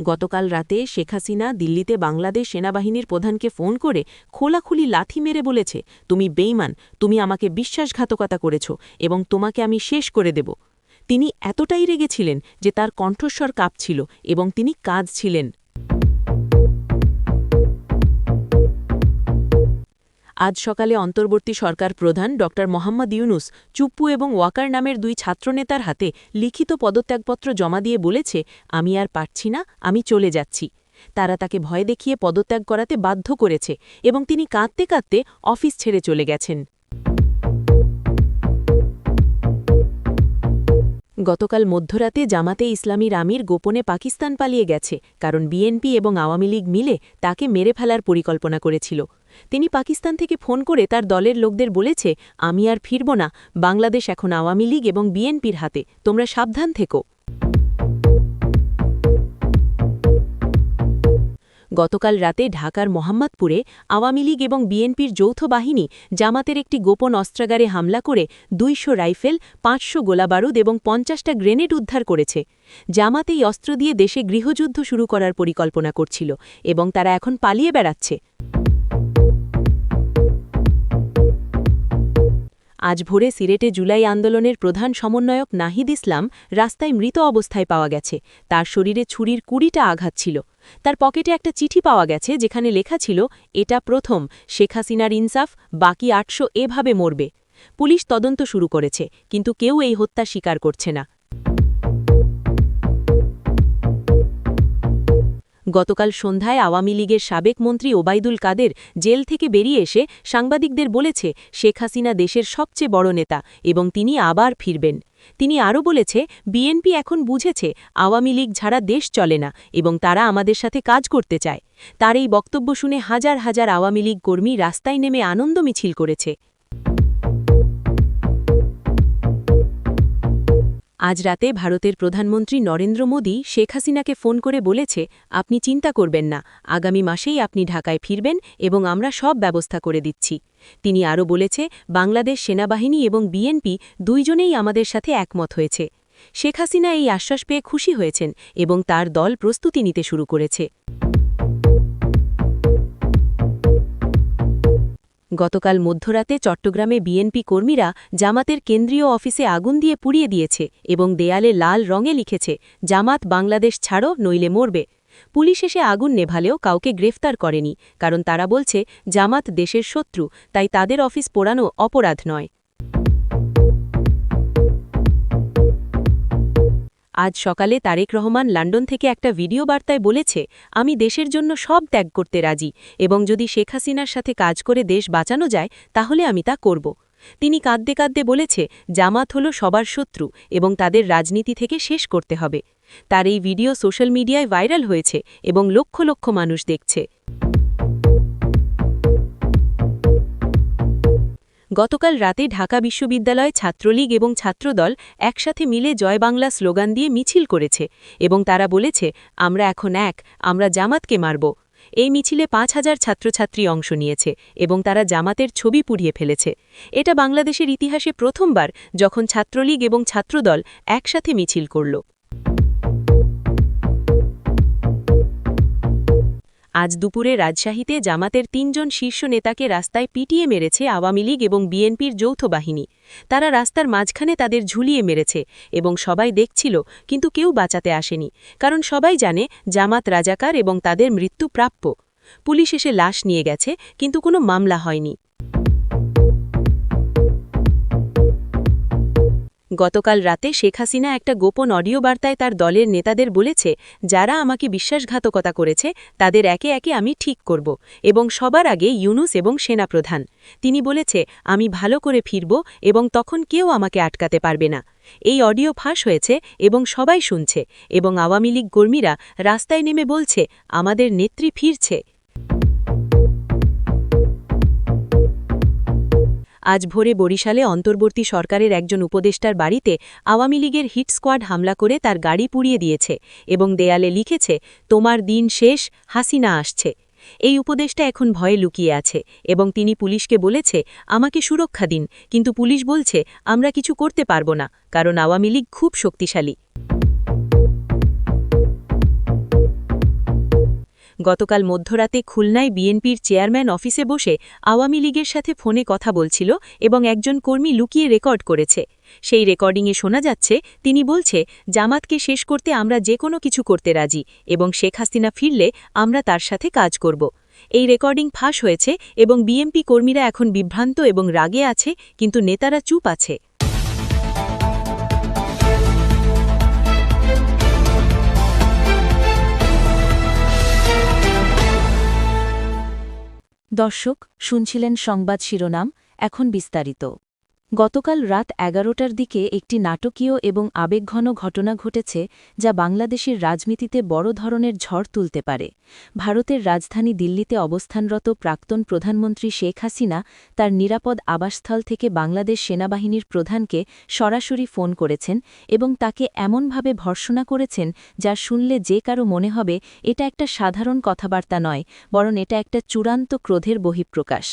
গতকাল রাতে শেখ হাসিনা দিল্লিতে বাংলাদেশ সেনাবাহিনীর প্রধানকে ফোন করে খোলাখুলি লাথি মেরে বলেছে, তুমি বেঈমান, তুমি আমাকে বিশ্বাসঘাতকতা করেছ এবং তোমাকে আমি শেষ করে দেব। তিনি এতটাই রেগেছিলেন যে তার কণ্ঠস্বর কাঁপছিল এবং তিনি কাঁদছিলেন। আজ সকালে অন্তর্বর্তী সরকার প্রধান ড মোহাম্মদ ইউনুস চুপ্পু এবং ওয়াকার নামের দুই ছাত্রনেতার হাতে লিখিত পদত্যাগপত্র জমা দিয়ে বলেছে, আমি আর পারছি না, আমি চলে যাচ্ছি। তারা তাকে ভয় দেখিয়ে পদত্যাগ করাতে বাধ্য করেছে এবং তিনি কাঁদতে কাঁদতে অফিস ছেড়ে চলে গেছেন। গতকাল মধ্যরাতে জামাতে ইসলামীর আমির গোপনে পাকিস্তান পালিয়ে গেছে, কারণ বিএনপি এবং আওয়ামী লীগ মিলে তাকে মেরে ফেলার পরিকল্পনা করেছিল। তিনি পাকিস্তান থেকে ফোন করে তার দলের লোকদের বলেছে, আমি আর ফিরব না, বাংলাদেশ এখন আওয়ামী লীগ এবং বিএনপির হাতে, তোমরা সাবধান থেকো। গতকাল রাতে ঢাকার মোহাম্মদপুরে আওয়ামী লীগ এবং বিএনপির যৌথ বাহিনী জামাতের একটি গোপন অস্ত্রাগারে হামলা করে ২০০ রাইফেল, ৫০০ গোলাবারুদ এবং ৫০টা গ্রেনেড উদ্ধার করেছে। জামাত এই অস্ত্র দিয়ে দেশে গৃহযুদ্ধ শুরু করার পরিকল্পনা করছিল এবং তারা এখন পালিয়ে বেড়াচ্ছে। আজ ভোরে সিলেটে জুলাই আন্দোলনের প্রধান সমন্বয়ক নাহিদ ইসলাম রাস্তায় মৃত অবস্থায় পাওয়া গেছে। তার শরীরে ছুরির ২০টা আঘাত ছিল। তার পকেটে একটা চিঠি পাওয়া গেছে যেখানে লেখা ছিল, এটা প্রথম, শেখ হাসিনার ইনসাফ, বাকি ৮০০ এভাবে মরবে। পুলিশ তদন্ত শুরু করেছে, কিন্তু কেউ এই হত্যা স্বীকার করছে না। গতকাল সন্ধ্যায় আওয়ামী লীগের সাবেক মন্ত্রী ওবায়দুল কাদের জেল থেকে বেরিয়ে এসে সাংবাদিকদের বলেছে, শেখ হাসিনা দেশের সবচেয়ে বড় নেতা এবং তিনি আবার ফিরবেন। তিনি আরও বলেছে, বিএনপি এখন বুঝেছে আওয়ামী লীগ ছাড়া দেশ চলে না এবং তারা আমাদের সাথে কাজ করতে চায়। তার এই বক্তব্য শুনে হাজার হাজার আওয়ামী লীগ কর্মী রাস্তায় নেমে আনন্দ মিছিল করেছে। আজ রাতে ভারতের প্রধানমন্ত্রী নরেন্দ্র মোদী শেখ হাসিনাকে ফোন করে বলেছে, আপনি চিন্তা করবেন না, আগামী মাসেই আপনি ঢাকায় ফিরবেন এবং আমরা সব ব্যবস্থা করে দিচ্ছি। তিনি আরও বলেছে, বাংলাদেশ সেনাবাহিনী এবং বিএনপি দুইজনেই আমাদের সাথে একমত হয়েছে। শেখ হাসিনা এই আশ্বাস পেয়ে খুশি হয়েছেন এবং তার দল প্রস্তুতি নিতে শুরু করেছে। গতকাল মধ্যরাতে চট্টগ্রামে বিএনপি কর্মীরা জামাতের কেন্দ্রীয় অফিসে আগুন দিয়ে পুড়িয়ে দিয়েছে এবং দেয়ালে লাল রঙে লিখেছে, জামাত বাংলাদেশ ছাড়ো নইলে মরবে। পুলিশ এসে আগুন নেভালেও কাউকে গ্রেফতার করেনি, কারণ তারা বলছে জামাত দেশের শত্রু, তাই তাদের অফিস পোড়ানো অপরাধ নয়। আজ সকালে তারেক রহমান লন্ডন থেকে একটা ভিডিও বার্তায় বলেছে, আমি দেশের জন্য সব ত্যাগ করতে রাজি এবং যদি শেখ হাসিনার সাথে কাজ করে দেশ বাঁচানো যায় তাহলে আমি তা করব। তিনি কাঁদতে কাঁদতে বলেছে, জামাত হলো সবার শত্রু এবং তাদের রাজনীতি থেকে শেষ করতে হবে। তার এই ভিডিও সোশ্যাল মিডিয়ায় ভাইরাল হয়েছে এবং লক্ষ লক্ষ মানুষ দেখছে। গতকাল রাতে ঢাকা বিশ্ববিদ্যালয় ছাত্রলীগ এবং ছাত্রদল একসাথে মিলে জয় বাংলা স্লোগান দিয়ে মিছিল করেছে এবং তারা বলেছে, আমরা এখন এক, আমরা জামাতকে মারব। এই মিছিলে ৫,০০০ ছাত্রছাত্রী অংশ নিয়েছে এবং তারা জামাতের ছবি পুড়িয়ে ফেলেছে। এটা বাংলাদেশের ইতিহাসে প্রথমবার যখন ছাত্রলীগ এবং ছাত্রদল একসাথে মিছিল করল। আজ দুপুরে রাজশাহীতে জামাতের ৩ জন শীর্ষ নেতাকে রাস্তায় পিটিয়ে মেরেছে আওয়ামী লীগ এবং বিএনপির যৌথ বাহিনী। তারা রাস্তার মাঝখানে তাদের ঝুলিয়ে মেরেছে এবং সবাই দেখছিল, কিন্তু কেউ বাঁচাতে আসেনি, কারণ সবাই জানে জামাত রাজাকার এবং তাদের মৃত্যু প্রাপ্য। পুলিশ এসে লাশ নিয়ে গেছে, কিন্তু কোনো মামলা হয়নি। গতকাল রাতে শেখ হাসিনা একটা গোপন অডিও বার্তায় তার দলের নেতাদের বলেছে, যারা আমাকে বিশ্বাসঘাতকতা করেছে তাদের একে একে আমি ঠিক করব এবং সবার আগে ইউনুস এবং সেনাপ্রধান। তিনি বলেছে, আমি ভালো করে ফিরব এবং তখন কেউ আমাকে আটকাতে পারবে না। এই অডিও ফাঁস হয়েছে এবং সবাই শুনছে এবং আওয়ামী লীগ কর্মীরা রাস্তায় নেমে বলছে, আমাদের নেত্রী ফিরছে। আজ ভোরে বরিশালে অন্তর্বর্তী সরকারের একজন উপদেষ্টার বাড়িতে আওয়ামী লীগের হিট স্কোয়াড হামলা করে তার গাড়ি পুড়িয়ে দিয়েছে এবং দেয়ালে লিখেছে, তোমার দিন শেষ, হাসিনা আসছে। এই উপদেষ্টা এখন ভয়ে লুকিয়ে আছে এবং তিনি পুলিশকে বলেছে, আমাকে সুরক্ষা দিন, কিন্তু পুলিশ বলছে, আমরা কিছু করতে পারব না, কারণ আওয়ামী লীগ খুব শক্তিশালী। গতকাল মধ্যরাতে খুলনায় বিএনপির চেয়ারম্যান অফিসে বসে আওয়ামী লীগের সাথে ফোনে কথা বলছিল এবং একজন কর্মী লুকিয়ে রেকর্ড করেছে। সেই রেকর্ডিংয়ে শোনা যাচ্ছে তিনি বলছে, জামাতকে শেষ করতে আমরা যে কোনো কিছু করতে রাজি এবং শেখ হাসিনা ফিরলে আমরা তার সাথে কাজ করব। এই রেকর্ডিং ফাঁস হয়েছে এবং বিএনপি কর্মীরা এখন বিভ্রান্ত এবং রাগে আছে, কিন্তু নেতারা চুপ আছে। দর্শক, শুনছিলেন সংবাদ শিরোনাম, এখন বিস্তারিত। গতকাল রাত 11টার দিকে একটি নাটকীয় এবং আবেগঘন ঘটনা ঘটেছে যা বাংলাদেশের রাজনীতিতে বড় ধরনের ঝড় তুলতে পারে। ভারতের রাজধানী দিল্লিতে অবস্থানরত প্রাক্তন প্রধানমন্ত্রী শেখ হাসিনা তার নিরাপদ আবাসস্থল থেকে বাংলাদেশ সেনাবাহিনীর প্রধানকে সরাসরি ফোন করেছেন এবং তাকে এমনভাবে ভর্ৎসনা করেছেন যা শুনলে যে কারো মনে হবে এটা একটা সাধারণ কথাবার্তা নয়, বরং এটা একটা চূড়ান্ত ক্রোধের বহিঃপ্রকাশ।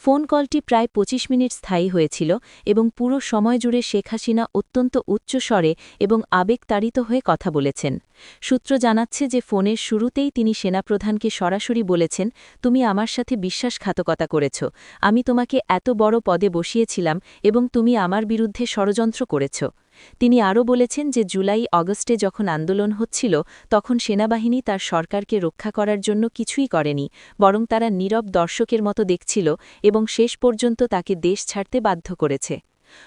ফোন কলটি প্রায় ২৫ মিনিট স্থায়ী হয়েছিল এবং পুরো সময় জুড়ে শেখ হাসিনা অত্যন্ত উচ্চ স্বরে এবং আবেগতাড়িত হয়ে কথা বলেছেন। সূত্র জানাচ্ছে যে ফোনের শুরুতেই তিনি সেনাপ্রধানকে সরাসরি বলেছেন, তুমি আমার সাথে বিশ্বাসঘাতকতা করেছ, আমি তোমাকে এত বড় পদে বসিয়েছিলাম এবং তুমি আমার বিরুদ্ধে ষড়যন্ত্র করেছ। তিনি আরও বলেছেন যে জুলাই-আগস্টে যখন আন্দোলন হচ্ছিল তখন সেনাবাহিনী তার সরকারকে রক্ষা করার জন্য কিছুই করেনি, বরং তারা নীরব দর্শকের মতো দেখছিল এবং শেষ পর্যন্ত তাকে দেশ ছাড়তে বাধ্য করেছে।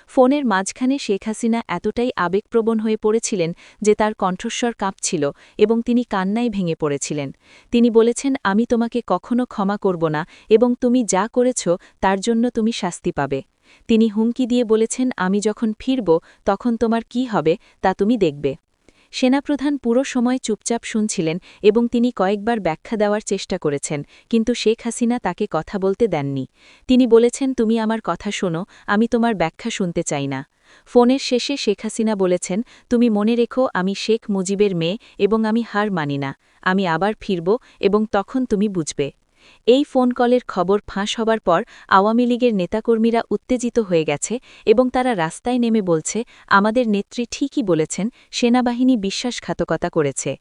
ফোনের মাঝখানে শেখ হাসিনা এতটাই আবেগপ্রবণ হয়ে পড়েছিলেন যে তার কণ্ঠস্বর কাঁপছিল এবং তিনি কান্নায় ভেঙে পড়েছিলেন। তিনি বলেছেন, আমি তোমাকে কখনো ক্ষমা করব না এবং তুমি যা করেছ তার জন্য তুমি শাস্তি পাবে। তিনি হুমকি দিয়ে বলেছেন, আমি যখন ফিরব তখন তোমার কি হবে তা তুমি দেখবে। সেনাপ্রধান পুরো সময় চুপচাপ শুনছিলেন এবং তিনি কয়েকবার ব্যাখ্যা দেওয়ার চেষ্টা করেছেন, কিন্তু শেখ হাসিনা তাকে কথা বলতে দেননি। তিনি বলেছেন, তুমি আমার কথা শোনো, আমি তোমার ব্যাখ্যা শুনতে চাই না। ফোনের শেষে শেখ হাসিনা বলেছেন, তুমি মনে রেখো আমি শেখ মুজিবের মেয়ে এবং আমি হার মানি না, আমি আবার ফিরব এবং তখন তুমি বুঝবে। এই ফোন কলের খবর ফাঁস হবার পর আওয়ামী লীগের নেতাকর্মীরা উত্তেজিত হয়ে গেছে এবং তারা রাস্তায় নেমে বলছে, আমাদের নেত্রী ঠিকই বলেছেন, সেনাবাহিনী বিশ্বাসঘাতকতা করেছে।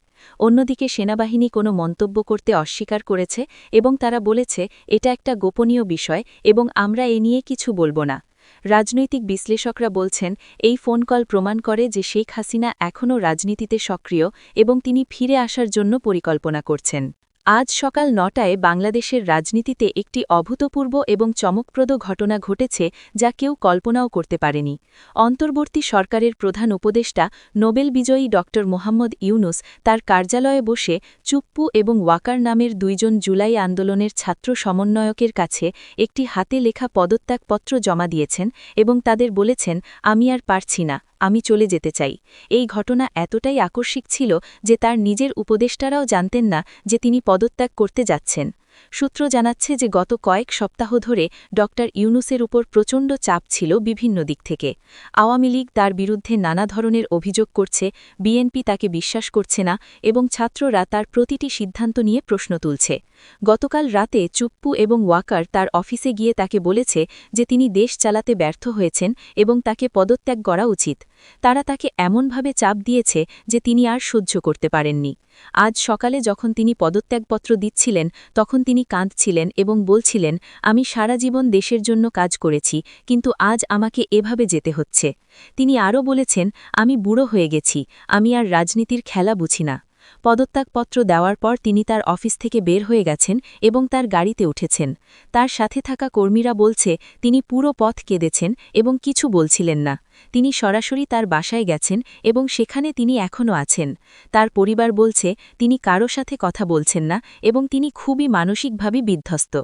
অন্যদিকে সেনাবাহিনী কোনো মন্তব্য করতে অস্বীকার করেছে এবং তারা বলেছে এটা একটা গোপনীয় বিষয় এবং আমরা এ নিয়ে কিছু বলবো না। রাজনৈতিক বিশ্লেষকরা বলছেন, এই ফোন কল প্রমাণ করে যে শেখ হাসিনা এখনও রাজনীতিতে সক্রিয় এবং তিনি ফিরে আসার জন্য পরিকল্পনা করছেন। আজ সকাল ৯টায় বাংলাদেশের রাজনীতিতে একটি অভূতপূর্ব এবং চমকপ্রদ ঘটনা ঘটেছে যা কেউ কল্পনাও করতে পারেনি। অন্তর্বর্তী সরকারের প্রধান উপদেষ্টা নোবেল বিজয়ী ড মোহাম্মদ ইউনুস তার কার্যালয়ে বসে চুপ্পু এবং ওয়াকার নামের দুইজন জুলাই আন্দোলনের ছাত্র সমন্বয়কের কাছে একটি হাতে লেখা পদত্যাগপত্র জমা দিয়েছেন এবং তাদের বলেছেন, আমি আর পারছি না, আমি চলে যেতে চাই। এই ঘটনা এতটাই আকস্মিক ছিল যে তার নিজের উপদেষ্টারাও জানতেন না যে তিনি পদত্যাগ করতে যাচ্ছেন। সূত্র জানাচ্ছে যে গত কয়েক সপ্তাহ ধরে ড ইউনুসের উপর প্রচণ্ড চাপ ছিল বিভিন্ন দিক থেকে। আওয়ামী লীগ তার বিরুদ্ধে নানা ধরনের অভিযোগ করছে, বিএনপি তাকে বিশ্বাস করছে না এবং ছাত্ররা তার প্রতিটি সিদ্ধান্ত নিয়ে প্রশ্ন তুলছে। গতকাল রাতে চুপ্পু এবং ওয়াকার তার অফিসে গিয়ে তাকে বলেছে যে তিনি দেশ চালাতে ব্যর্থ হয়েছেন এবং তাকে পদত্যাগ করা উচিত। তারা তাকে এমনভাবে চাপ দিয়েছে যে তিনি আর সহ্য করতে পারেননি। আজ সকালে যখন তিনি পদত্যাগপত্র দিচ্ছিলেন তখন তিনি কাঁদছিলেন এবং বলছিলেন, আমি সারা জীবন দেশের জন্য কাজ করেছি, কিন্তু আজ আমাকে এভাবে যেতে হচ্ছে। তিনি আরও বলেছেন, আমি বুড়ো হয়ে গেছি, আমি আর রাজনীতির খেলা বুঝি না। পদত্যাগপত্র দেওয়ার পর তিনি তার অফিস থেকে বের হয়ে গেছেন এবং তার গাড়িতে উঠেছেন। তার সাথে থাকা কর্মীরা বলছে তিনি পুরো পথ কেঁদেছেন এবং কিছু বলছিলেন না। তিনি সরাসরি তার বাসায় গেছেন এবং সেখানে তিনি এখনও আছেন। তার পরিবার বলছে তিনি কারো সাথে কথা বলছেন না এবং তিনি খুবই মানসিকভাবে বিধ্বস্ত।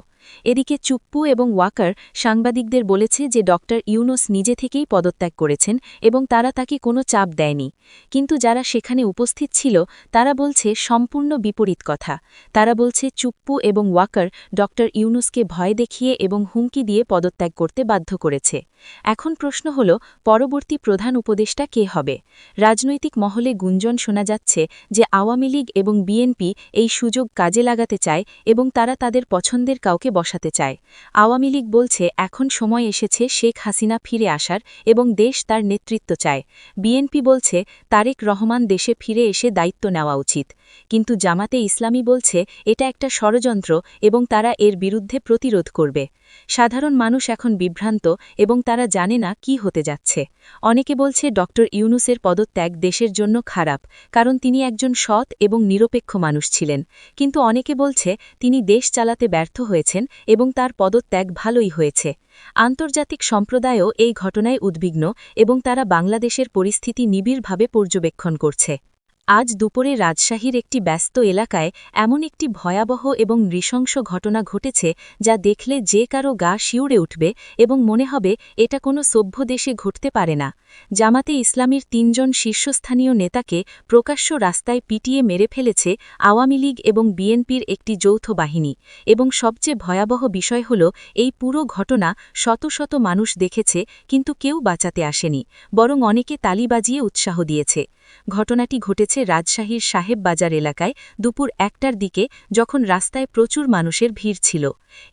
এদিকে চুপ্পু এবং ওয়াকার সাংবাদিকদের বলেছে যে ড ইউনুস নিজে থেকেই পদত্যাগ করেছেন এবং তারা তাকে কোনো চাপ দেয়নি। কিন্তু যারা সেখানে উপস্থিত ছিল তারা বলছে সম্পূর্ণ বিপরীত কথা। তারা বলছে চুপ্পু এবং ওয়াকার ড ইউনুসকে ভয় দেখিয়ে এবং হুমকি দিয়ে পদত্যাগ করতে বাধ্য করেছে। এখন প্রশ্ন হল, পরবর্তী পরবর্তী প্রধান উপদেষ্টা কে হবে রাজনৈতিক মহলে গুঞ্জন শোনা যাচ্ছে যে আওয়ামী লীগ এবং বিএনপি এই সুযোগ কাজে লাগাতে চায় এবং তারা তাদের পছন্দের কাউকে বসাতে চায় আওয়ামী লীগ বলছে এখন সময় এসেছে শেখ হাসিনা ফিরে আসার এবং দেশ তার নেতৃত্ব চায় বিএনপি বলছে তারেক রহমান দেশে ফিরে এসে দায়িত্ব নেওয়া উচিত কিন্তু জামাতে ইসলামী বলছে এটা একটা ষড়যন্ত্র এবং তারা এর বিরুদ্ধে প্রতিরোধ করবে সাধারণ মানুষ এখন বিভ্রান্ত এবং তারা জানে না কি হতে যাচ্ছে অনেকে বলছে ড ইউনূসের পদত্যাগ দেশের জন্য খারাপ কারণ তিনি একজন সৎ এবং নিরপেক্ষ মানুষ ছিলেন কিন্তু অনেকে বলছে তিনি দেশ চালাতে ব্যর্থ হয়েছেন এবং তার পদত্যাগ ভালোই হয়েছে আন্তর্জাতিক সম্প্রদায়ও এই ঘটনায় উদ্বিগ্ন এবং তারা বাংলাদেশের পরিস্থিতি নিবিড়ভাবে পর্যবেক্ষণ করছে আজ দুপুরে রাজশাহীর একটি ব্যস্ত এলাকায় এমন একটি ভয়াবহ এবং নৃশংস ঘটনা ঘটেছে যা দেখলে যে কারো গা শিউরে উঠবে এবং মনে হবে এটা কোনো সভ্য দেশে ঘটতে পারে না জামাতে ইসলামীর ৩ জন শীর্ষস্থানীয় নেতাকে প্রকাশ্য রাস্তায় পিটিয়ে মেরে ফেলেছে আওয়ামী লীগ এবং বিএনপির একটি যৌথ বাহিনী এবং সবচেয়ে ভয়াবহ বিষয় হল এই পুরো ঘটনা শত শত মানুষ দেখেছে কিন্তু কেউ বাঁচাতে আসেনি বরং অনেকে তালি বাজিয়ে উৎসাহ দিয়েছে ঘটনাটি ঘটেছে রাজশাহীর সাহেব বাজার এলাকায় দুপুর ১টার দিকে যখন রাস্তায় প্রচুর মানুষের ভিড় ছিল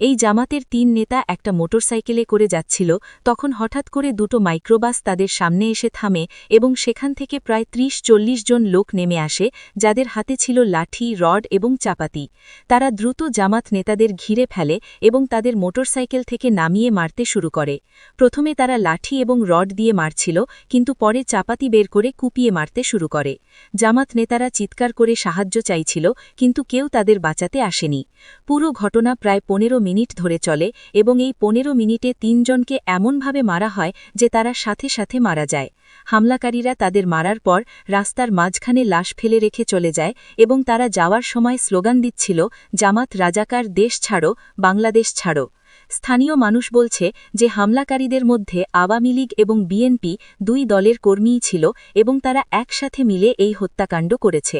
এই জামাতের ৩ নেতা একটা মোটরসাইকেলে করে যাচ্ছিল তখন হঠাৎ করে দুটো মাইক্রোবাস তাদের সামনে এসে থামে এবং সেখান থেকে প্রায় ৩০-৪০ জন লোক নেমে আসে যাদের হাতে ছিল লাঠি রড এবং চাপাতি তারা দ্রুত জামাত নেতাদের ঘিরে ফেলে এবং তাদের মোটরসাইকেল থেকে নামিয়ে মারতে শুরু করে প্রথমে তারা লাঠি এবং রড দিয়ে মারছিল কিন্তু পরে চাপাতি বের করে কুপিয়ে মারতে শুরু করে জামাত নেতারা চিৎকার করে সাহায্য চাইছিল কিন্তু কেউ তাদের বাঁচাতে আসেনি পুরো ঘটনা প্রায় ১৫ মিনিট ধরে চলে এবং এই ১৫ মিনিটে ৩ জনকে এমনভাবে মারা হয় যে তারা সাথে সাথে মারা যায় হামলাকারীরা তাদের মারার পর রাস্তার মাঝখানে লাশ ফেলে রেখে চলে যায় এবং তারা যাওয়ার সময় স্লোগান দিচ্ছিল জামাত রাজাকার দেশ ছাড়ো বাংলাদেশ ছাড়ো স্থানীয় মানুষ বলছে যে হামলাকারীদের মধ্যে আওয়ামী লীগ এবং বিএনপি ২ দলের কর্মীই ছিল এবং তারা একসাথে মিলে এই হত্যাকাণ্ড করেছে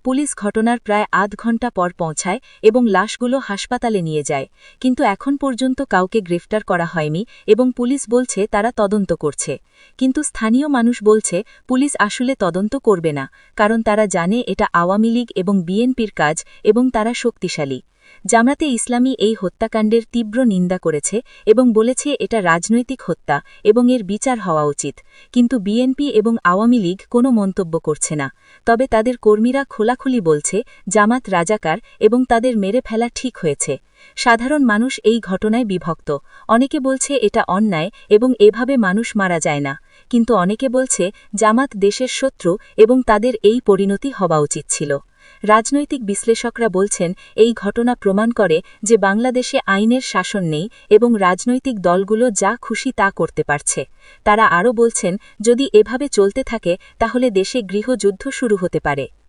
পুলিশ ঘটনার প্রায় আধ ঘণ্টা পর পৌঁছায় এবং লাশগুলো হাসপাতালে নিয়ে যায় কিন্তু এখন পর্যন্ত কাউকে গ্রেফতার করা হয়নি এবং পুলিশ বলছে তারা তদন্ত করছে কিন্তু স্থানীয় মানুষ বলছে পুলিশ আসলে তদন্ত করবে না কারণ তারা জানে এটা আওয়ামী লীগ এবং বিএনপির কাজ এবং তারা শক্তিশালী জামাতে ইসলামী এই হত্যাকাণ্ডের তীব্র নিন্দা করেছে এবং বলেছে এটা রাজনৈতিক হত্যা এবং এর বিচার হওয়া উচিত কিন্তু বিএনপি এবং আওয়ামী লীগ কোনো মন্তব্য করছে না তবে তাদের কর্মীরা খোলাখুলি বলছে জামাত রাজাকার এবং তাদের মেরে ফেলা ঠিক হয়েছে সাধারণ মানুষ এই ঘটনায় বিভক্ত অনেকে বলছে এটা অন্যায় এবং এভাবে মানুষ মারা যায় না কিন্তু অনেকে বলছে জামাত দেশের শত্রু এবং তাদের এই পরিণতি হওয়া উচিত ছিল রাজনৈতিক বিশ্লেষকরা বলছেন এই ঘটনা প্রমাণ করে যে বাংলাদেশে আইনের শাসন নেই এবং রাজনৈতিক দলগুলো যা খুশি তা করতে পারছে তারা আরও বলছেন যদি এভাবে চলতে থাকে তাহলে দেশে গৃহযুদ্ধ শুরু হতে পারে